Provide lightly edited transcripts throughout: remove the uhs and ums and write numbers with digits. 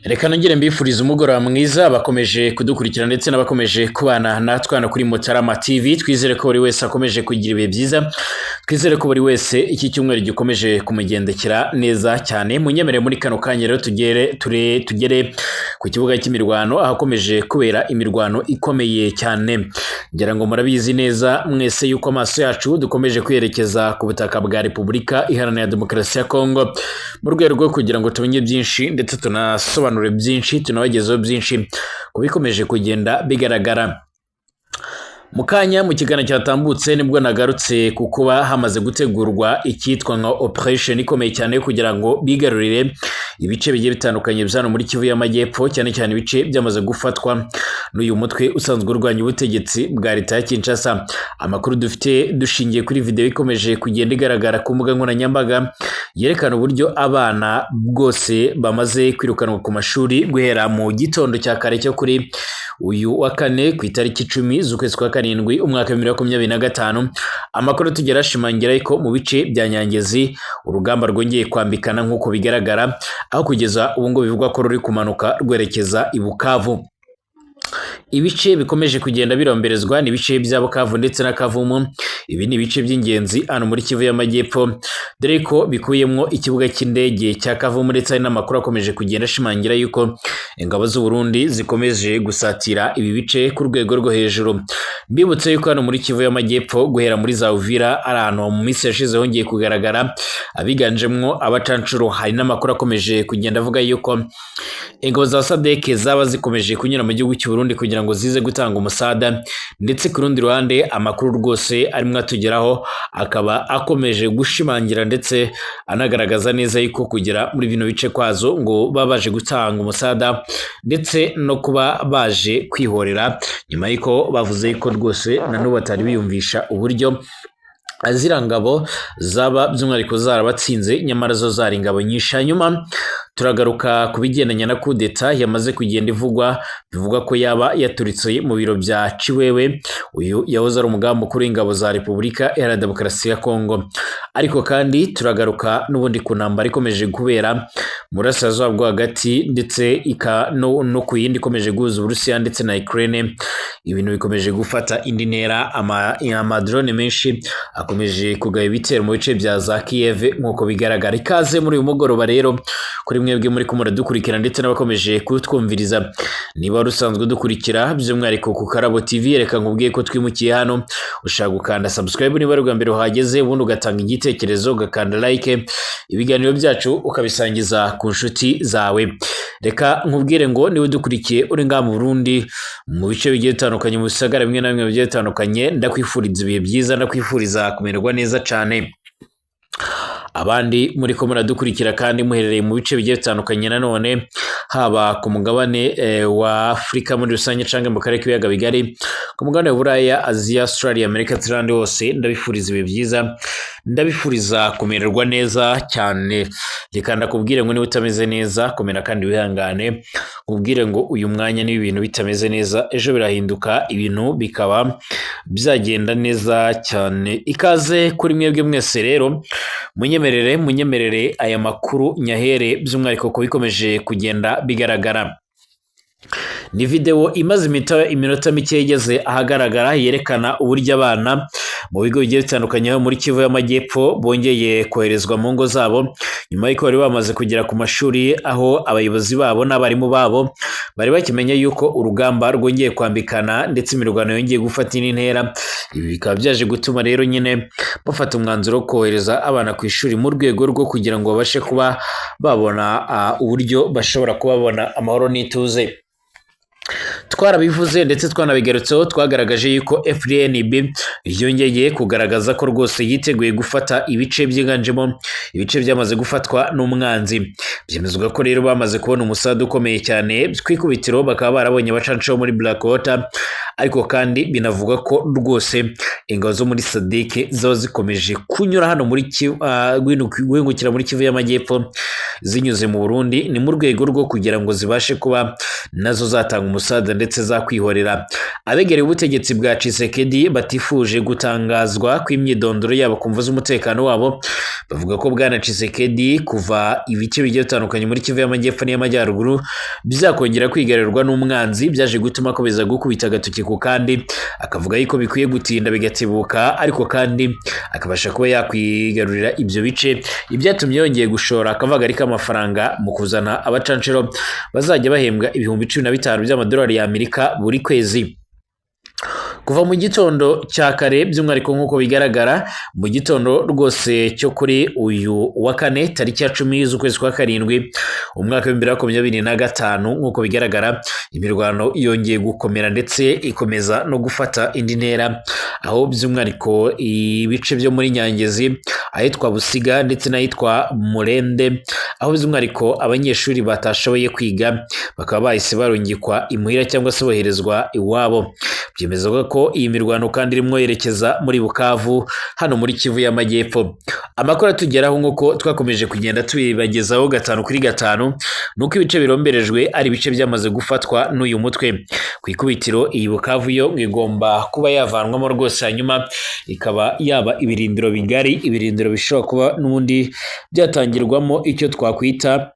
Reka nongere mbifuriza umugoroba mwiza bakomeje kudukurikira ndetse n'abakomeje kubana natwe hano kuri Mutarama TV. Twizere ko buri wese akomeje kugira ibihe byiza, twizere ko buri wese iki cyumweru gikomeje kumugendekera neza cyane. Munyemerere muri kano kanya rero tugere ku kibuga cy'imirwano ahakomeje kubera imirwano ikomeye cyane. Ngira ngo murabizi neza mwese yuko amaso yacu dukomeje kwerekeza ku butaka bwa Repubulika Iharanira Demokarasi ya Kongo mu rwego rwo kugira ngo tumenye byinshi ndetse tunasobanure byinshi, tunabagezeho byinshi kubikomeje kugenda bigaragara. Mukanya mu kiganiro cyatambutse nibwo nagarutse ku kuba hamaze gutegurwa icyitwa nka operation ikomeye cyane kugira ngo bigarurire ibice bigiye bitandukanye byano muri Kivu y'Amajyepfo, cyane cyane ibice byamaze gufatwa n'uyu mutwe usanzwe urwanya ubutegetsi bwa leta ya Kinshasa. Amakuru dufite dushingiye kuri video ikomeje kugenda igaragara ku mbuga nkoranyambaga yerekana uburyo abana bwose bamaze kwirukanwa ku mashuri guhera mu gitondo cya kare cyo kuri uyu wa kane ku itariki 10 z'ukwezi kwa karindwi umwaka wa 2025. Amakuru tugera ashimangira ko mu bice bya Nyangezi urugamba rwongeye kwambikana nk'uko bigaragara, aho kugeza ubu ngo bivugwa ko ruri kumanuka rwerekeza i Bukavu. Ibice bikomeje kugenda biromberezwa ni ibice bya Bukavu ndetse na Kavumu. Ibi ni ibice by'ingenzi hano muri Kivu y'Amajyepfo, dore ko bikuyemo ikibuga cy'indege cya Kavumu ndetse n'amakuru akomeje kugenda ashimangira yuko ingabo z'u Burundi zikomeje gusatira ibi bice ku rwego rwo hejuru. Mbibutse yuko hano muri Kivu y'Amajyepfo guhera muri za Uvira ari ahantu mu minsi yashize hongeye kugaragara abiganjemwo abacancuro. Hari n'amakuru akomeje kugenda avuga yuko ingabo za SADC zaba zikomeje kunyura mu gihugu cy'u Burundi kugira ngo zize gutanga umusada, ndetse ku rundi ruhande amakuru rwose arimo atugeraho akaba akomeje gushimangira ndetse anagaragaza neza yuko kugera muri bino bice kwazo ngo babaje gutanga umusada ndetse no kuba baje kwihorera nyuma y'iko bavuze yuko rwose nanubu batari biyumvisha uburyo azira ngabo zaba by'umwihariko zarabatsinze nyamara zo zari ingabo nyinshi. Hanyuma turagaruka ku bigendanye na kudeta yamaze kugenda ivugwa, bivuga ko yaba yaturitse mu biro bya Ciwewe, uyu yahoze ari umugambi mukuru w'ingabo za Repubulika Iharanira Demokarasi ya Kongo. Ariko kandi turagaruka n'ubundi ku ntambara ikomeje kubera mu burasirazuba bwo hagati ndetse no ku yindi ikomeje guhuza Uburusiya ndetse na Ukraine. Ibintu bikomeje gufata indi ntera, amadrone menshi akomeje kugaba ibitero mu bice bya za Kiev nk'uko bigaragara. Ikaze muri uyu mugoroba rero kuri mwebwe muri kumura dukurikira ndetse n'abakomeje kutwumviriza. Niba rusanzwe dukurikira by'umwihariko ku Karabo TV, reka nkubwiye ko twimukiye hano, ushaka gukanda subscribe niba ari ubwa mbere uhageze, ubundi ugatanga igitekerezo, ugakanda like, ibiganiro byacu ukabisangiza ku nshuti zawe. Reka nkubwire ngo niwe dukurikiye uri ngaha mu Burundi mu bice bigiye bitandukanye, mu bisagara bimwe na bimwe bigiye bitandukanye, ndakwifuriza ibihe byiza, ndakwifuriza kumererwa neza cyane. Abandi muri ko muradukurikira kandi muherereye mu bice bigiye bitandukanye nanone, haba ku mugabane wa Afurika muri rusange cyangwa mu karere k'ibiyaga bigari, ku mugabane wa Buraya, Aziya, Australia, Amerika n'ahandi hose, ndabifuriza ibihe byiza, ndabifuriza kumererwa neza cyane. Reka ndakubwire ngo niba utameze neza komera kandi wihangane, nkubwire ngo uyu mwanya niba ibintu bitameze neza ejo birahinduka, ibintu bikaba byagenda neza cyane. Ikaze kuri mwebwe mwese rero, munyemerere aya makuru nyahere by'umwihariko ko bikomeje kugenda bigaragara. Ni video imaze iminota mike igeze ahagaragara yerekana uburyo abana mu bigo bigiye bitandukanye muri Kivu y'Amajyepfo bongeye koherezwa mu ngo zabo nyuma y'uko bari bamaze kugera ku mashuri, aho abayobozi babo n'abarimu babo bari bakimenya yuko urugamba rwongeye kwambikana ndetse imirwano yongeye gufata intera. Ibi bikaba byaje gutuma rero nyine bafata umwanzuro wo kohereza abana ku ishuri mu rwego rwo kugira ngo babashe kuba babona uburyo bashobora kubabona amahoro n'ituze. Twarabivuze ndetse twanabigarutseho, twagaragaje yuko FDNB yongeye kugaragaza ko rwose yiteguye gufata ibice byiganjemo ibice byamaze gufatwa n'umwanzi. Byemezwa ko rero bamaze kubona umusada ukomeye cyane kwikubitiro, bakaba barabonye abacanco muri Black Water, ariko kandi binavuga ko rwose ingabo zo muri SADC zo zikomeje kunyura hano muri guhingukira muri Kivu y'Amajyepfo zinyuze mu Burundi, ni mu rwego rwo kugira ngo zibashe kuba nazo zatanga umusaada ndetse zakwihorera. Abegereye ubutegetsi bwa Tshisekedi batifuje gutangazwa kw'imyidondoro yabo ku mvu z'umutekano wabo, bavuga ko bwana Tshisekedi kuva ibice bigiye bitandukanye muri Kivu y'Amajyepfo n'Amajyaruguru bizakongera kwigarurwa n'umwanzi, byaje gutuma akomeza gukubita agatoki ku kandi, akavuga yuko bikwiye gutinda bigatebuka, ariko kandi akabasha kuba yakwigarurira ibyo bice, ibyatumye yongeye gushora akavagari k'amafaranga mu kuzana abacanshiro bazajya bahembwa ibihumbi 15 by'amadolari y'Amerika buri kwezi. Kuva mu gitondo cya kare by'umwihariko nk'uko bigaragara mu gitondo rwose cyo kuri uyu wa kane tariki ya 10 z'ukwezi kwa karindwi umwaka wa 2025, nk'uko bigaragara imirwano yongeye gukomera ndetse ikomeza no gufata indi ntera, aho by'umwihariko ibice byo muri Nyangezi, ahitwa Busiga ndetse n'ahitwa Murende, aho by'umwihariko abanyeshuri batashoboye kwiga bakaba bahise barungikwa imuhira cyangwa se boherezwa iwabo. Byemezwa ko iyi mirwano kandi irimo yerekeza muri Bukavu hano muri Kivu y'Amajyepfo. Amakuru atugeraho nk'uko twakomeje kugenda tubibagezaho 5 kuri 5 nuko ibice biromberejwe ari ibice byamaze gufatwa n'uyu mutwe. Ku ikubitiro iyi Bukavu yo igomba kuba yavanwamo rwose, hanyuma ikaba yaba ibirindiro bigari, ibirindiro bishobora kuba n'ubundi byatangirwamo icyo twakwita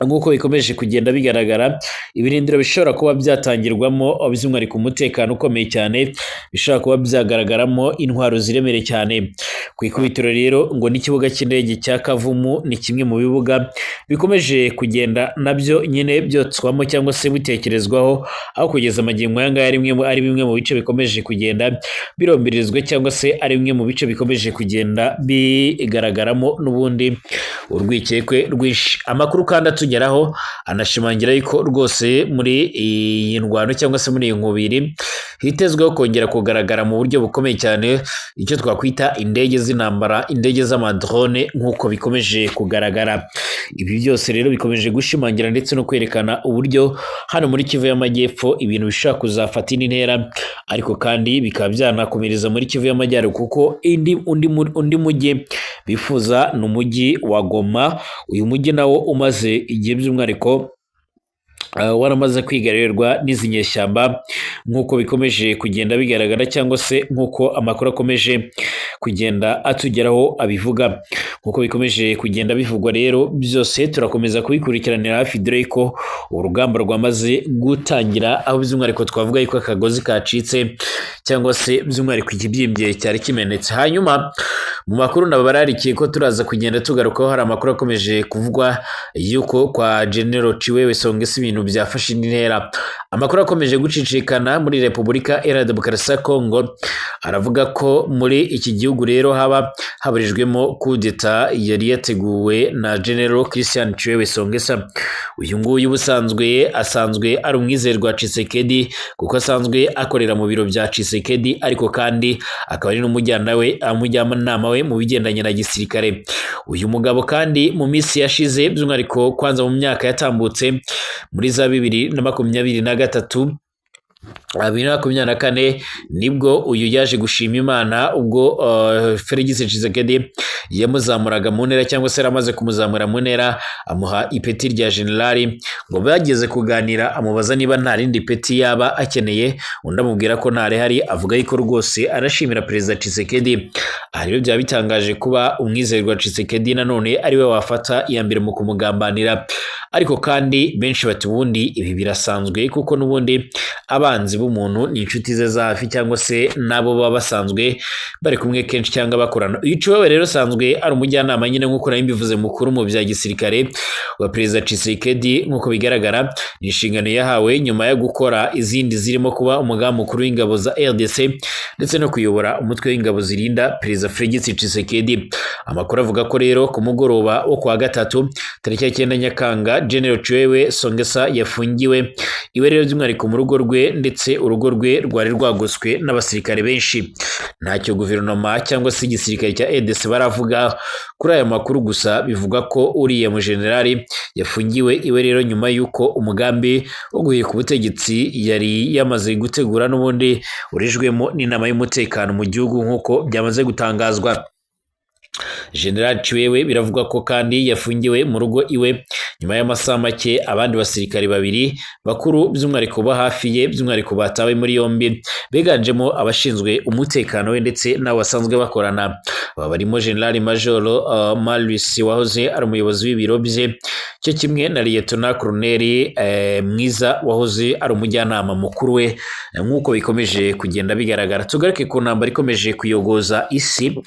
nk'uko bikomeje kugenda bigaragara, ibirindiro bishobora kuba byatangirwamo by'umwihariko umutekano ukomeye cyane, bishobora kuba byagaragaramo intwaro ziremereye cyane. Ku ikubitiro rero ngo n'ikibuga cy'indege cya Kavumu ni kimwe mu bibuga bikomeje kugenda nabyo nyine byotswamo cyangwa se bitekerezwaho, aho kugeza amagingo aya ngaya ari bimwe mu bice bikomeje kugenda biromberezwa cyangwa se ari bimwe mu bice bikomeje kugenda bigaragaramo n'ubundi urwikekwe rwinshi. Amakuru kandi atugeraho anashimangira yuko rwose muri iyi ndwano cyangwa se muri iyi nkubiri hitezweho kongera kugaragara mu buryo bukomeye cyane icyo twakwita indege z'intambara, indege z'amadrone nk'uko bikomeje kugaragara. Ibi byose rero bikomeje gushimangira ndetse no kwerekana uburyo hano muri Kivu y'Amajyepfo ibintu bishobora kuzafata indi ntera, ariko kandi bikaba byanakomereza muri Kivu y'Amajyaruguru, kuko undi mujyi bifuza ni umujyi wa Goma. Uyu mujyi nawo umaze igihe by'umwihariko waramaze kwigarurirwa n'izi nyeshyamba nk'uko bikomeje kugenda bigaragara, cyangwa se nk'uko amakuru akomeje kugenda atugeraho abivuga. Nk'uko bikomeje kugenda bivugwa rero byose turakomeza kubikurikiranira hafi, dore ko urugamba rwamaze gutangira, aho by'umwihariko twavuga yuko akagozi kacitse cyangwa se by'umwihariko ikibyimbye cyari kimenetse. Hanyuma mu makuru nabararikiye ko turaza kugenda tugarukaho, hari amakuru akomeje kuvugwa yuko kwa General Chiwewe Songesi ibintu byafashe indi ntera. Amakuru akomeje gucicikana muri Repubulika Iharanira Demokarasi ya Kongo, aravuga ko muri iki gihugu rero haburijwemo kudeta yari yateguwe na General Christian Chiwewe Songesa. Uyu nguyu ubusanzwe asanzwe ari umwizerwa Tshisekedi, kuko asanzwe akorera mu biro bya Tshisekedi, ariko kandi akaba ari n'umujyanama we mu bigendanye na gisirikare. Uyu mugabo kandi mu minsi yashize by'umwihariko kwanza mu myaka yatambutse muri za 2023 2024 nibwo uyu yaje gushima Imana ubwo Felix Tshisekedi yamuzamuraga mu ntera, cyangwa se yaramaze kumuzamura mu ntera amuha ipeti rya generali. Ngo bageze kuganira amubaza niba nta rindi peti yaba akeneye, undi amubwira ko ntarehari, avuga yuko rwose arashimira Perezida Tshisekedi. Aha rero byaba bitangaje kuba umwizerwa Tshisekedi nanone ari we wafata iya mbere mu kumugambanira, ariko kandi benshi bati ubundi ibi birasanzwe, kuko n'ubundi abanzi b'umuntu ni inshuti ze za hafi, cyangwa se nabo baba basanzwe bari kumwe kenshi cyangwa bakorana. Uyu Chiwewe rero asanzwe ari umujyanama nyine nk'uko nari mbivuze mukuru mu bya gisirikare wa Perezida Tshisekedi. Nk'uko bigaragara ni inshingano yahawe nyuma yo gukora izindi zirimo kuba umugaba mukuru w'ingabo za RDC ndetse no kuyobora umutwe w'ingabo zirinda Perezida Felix Tshisekedi. Amakuru avuga ko rero ku mugoroba wo kwa gatatu tariki ya 9 Nyakanga General Chiwewe Songesa yafungiwe iwe rero by'umwihariko mu rugo rwe, ndetse urugo rwe rwari rwagoswe n'abasirikare benshi. Ntacyo guverinoma cyangwa se igisirikare cya EDC baravuga kuri aya makuru, gusa bivuga ko uriya mu generali yafungiwe iwe rero nyuma y'uko umugambi wo guhirika ubutegetsi yari yamaze gutegura n'ubundi urijwemo n'inama y'umutekano mu gihugu nk'uko byamaze gutangazwa. General Chiwewe biravuga ko kandi yafungiwe mu rugo iwe nyuma y'amasaha make abandi basirikare babiri bakuru by'umwihariko ba hafi ye by'umwihariko batawe muri yombi, biganjemo abashinzwe umutekano we ndetse n'abo basanzwe bakorana. Aba barimo General Major Marius wahoze ari umuyobozi w'ibiro bye, cyo kimwe na Lieutenant Colonel Mwiza wahoze ari umujyanama mukuru we, nk'uko bikomeje kugenda bigaragara. Tugaruke ku ntambara ikomeje kuyogoza isi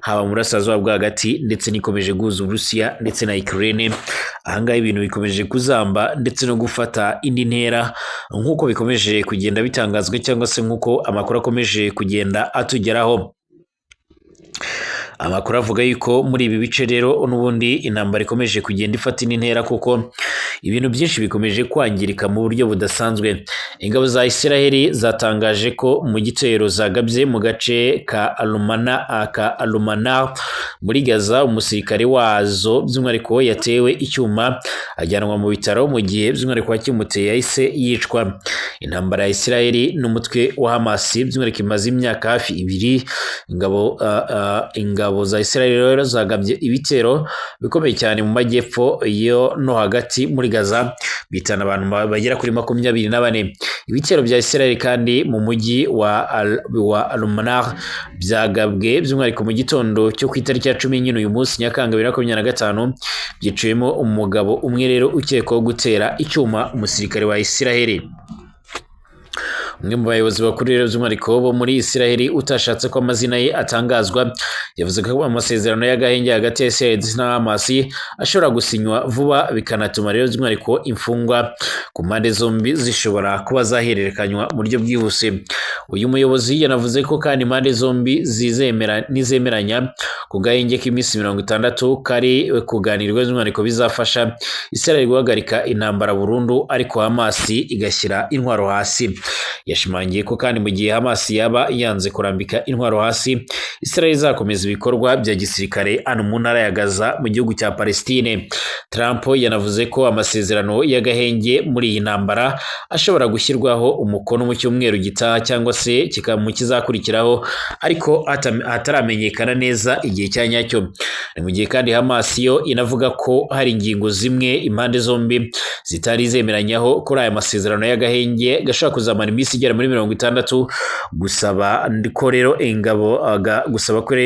haba mu burasirazuba bwo hagati ndetse n'ikomeje guhuza Uburusiya ndetse na Ukraine. Ahangaha ibintu bikomeje kuzamba ndetse no gufata indi ntera nk'uko bikomeje kugenda bitangazwa cyangwa se nk'uko amakuru akomeje kugenda atugeraho. Amakuru avuga yuko muri ibi bice rero n'ubundi intambara ikomeje kugenda ifata indi ntera, kuko ibintu byinshi bikomeje kwangirika mu buryo budasanzwe. Ingabo za Isiraheli zatangaje ko mu gitero zagabye mu gace ka Alumana muri Gaza, umusirikare wazo by'umwihariko yatewe icyuma ajyanwa mu bitaro, mu gihe by'umwihariko wakimuteye yahise yicwa. Intambara ya Isiraheli n'umutwe wa Hamas by'umwihariko imaze imyaka hafi 2. Ingabo za Isiraheli rero zagabye ibitero bikomeye cyane mu majyepfo yo no hagati muri Gaza, bitana abantu bagera kuri 24. Ibitero bya Isiraheli kandi mu mujyi wa Al-Manar byagabwe by'umwihariko mu gitondo cyo ku itariki ya 10 nyine uyu munsi Nyakanga 2025, byiciyemo umugabo umwe rero ukekwaho gutera icyuma umusirikare wa Isiraheli. Umwe mu bayobozi bakuru rero by'umwihariko bo muri Isiraheli utashatse ko amazina ye atangazwa, yavuze ko amasezerano y'agahenge hagati ya Isiraheli na Hamas ashobora gusinywa vuba, bikanatuma rero by'umwihariko imfungwa ku mpande zombi zishobora kuba zahererekanywa mu buryo bwihuse. Uyu muyobozi yanavuze ko kandi impande zombi nizemeranya ku gahenge k'iminsi 60 kari kuganirwa by'umwihariko bizafasha Isiraheli guhagarika intambara burundu, ariko Hamas igashyira intwaro hasi. Yashimangiye ko kandi mu gihe Hamas yaba yanze kurambika intwaro hasi, Isiraheli izakomeza ibikorwa bya gisirikare hano mu ntara ya Gaza mu gihugu cya Palestine. Trump yanavuze ko amasezerano y'agahenge muri iyi ntambara ashobora gushyirwaho umukono mu cyumweru gitaha cyangwa se mu kizakurikiraho, ariko hataramenyekana neza igihe cya nyacyo. Mu gihe kandi Hamas yo inavuga ko hari ingingo zimwe impande zombi zitari zemeranyaho kuri aya masezerano y'agahenge gashobora kuzamara iminsi igera muri 60, gusaba ko rero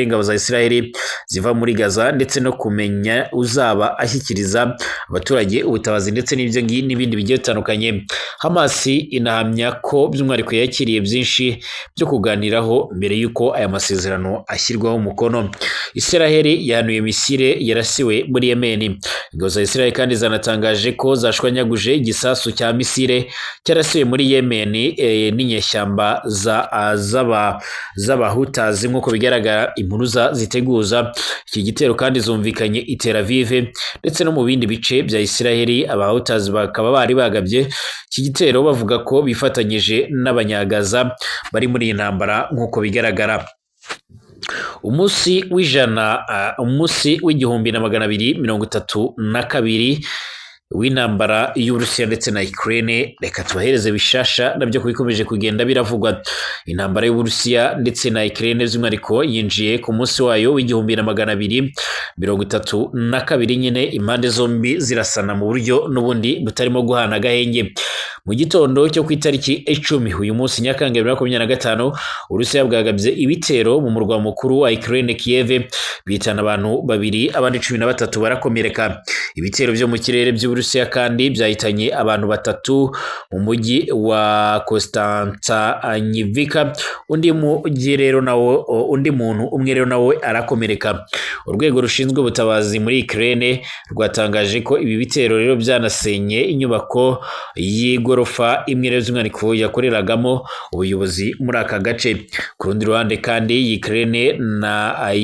ingabo za Isiraheli ziva muri Gaza, ndetse no kumenya uzaba ashyikiriza abaturage ubutabazi ndetse n'ibindi bigiye bitandukanye. Hamas inahamya ko by'umwihariko yakiriye byinshi byo kuganiraho mbere y'uko aya masezerano ashyirwaho umukono. Isiraheli yahanuye misile yarasiwe muri Yemen. Ingabo za Isiraheli kandi zanatangaje ko zashwanyaguje igisasu cya misile cyarasiwe muri Yemen n'inyeshyamba z'abahutazi nk'uko bigaragara impuruza ziteguza. Iki gitero kandi zumvikanye i Tel Aviv ndetse no mu bindi bice bya Isiraheli. Abahutazi bakaba bari bagabye iki gitero bavuga ko bifatanyije n'abanyagaza bari muri iyi ntambara nk'uko bigaragara. Umunsi w'igihumbi na 232 w'intambara y'Uburusiya ndetse na Ukraine, reka tubahereze bishasha nabyo kubikomeje kugenda biravugwa. Intambara y'Uburusiya ndetse na Ukraine by'umwihariko yinjiye ku munsi wayo w'igihumbi na 232 nyine, impande zombi zirasana mu buryo n'ubundi butarimo guhana agahenge. Mu gitondo cyo ku itariki 10 uyu munsi Nyakanga 2025, Uburusiya bwagabye ibitero mu murwa mukuru wa Ukraine Kiev, bitana abantu 2 abandi 13 barakomereka. Ibitero byo mu kirere by'Uburusiya kandi byahitanye abantu 3 mu mujyi wa Konstantinivka, undi muntu umwe rero nawe arakomereka. Urwego rushinzwe ubutabazi muri Ukraine rwatangaje ko ibi bitero rero byanasenye inyubako y'igorofa igorofa imwe rero by'umwihariko yakoreragamo ubuyobozi muri aka gace. Ku rundi ruhande kandi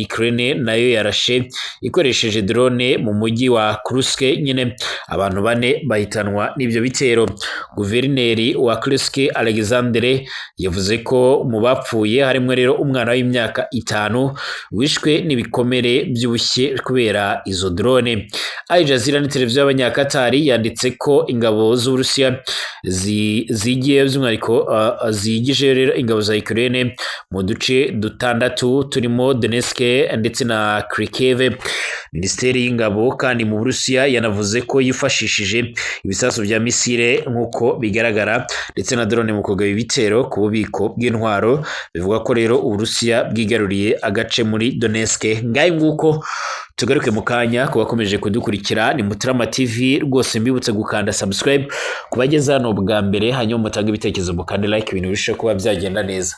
Ukraine nayo yarashe ikoresheje drone mu mujyi wa Kursk, nyine abantu 4 bahitanwa n'ibyo bitero. Guverineri wa Kursk Alexandre yavuze ko mu bapfuye harimo rero umwana w'imyaka 5 wishwe n'ibikomere by'ubushye kubera izo drone. Al Jazeera ni televiziyo y'abanyakatari yanditse ko ingabo z'Uburusiya zigiye by'umwihariko zigije rero ingabo za Ukraine mu duce dutandatu turimo Donetsk ndetse na Kharkiv. Minisiteri y'ingabo kandi mu Burusiya yanavuze ko yifashishije ibisasu bya misile nk'uko bigaragara ndetse na drone mu kugaba ibitero ku bubiko bw'intwaro. Bivuga ko rero Uburusiya bwigaruriye agace muri Donetsk. Ngaye nguko tugaruke mu kanya ku bakomeje kudukurikira ni Mutarama TV, rwose mbibutse gukanda subscribe kubageza hano bwa mbere, hanyuma mutange ibitekerezo mukande like ibintu birushaho kuba byagenda neza.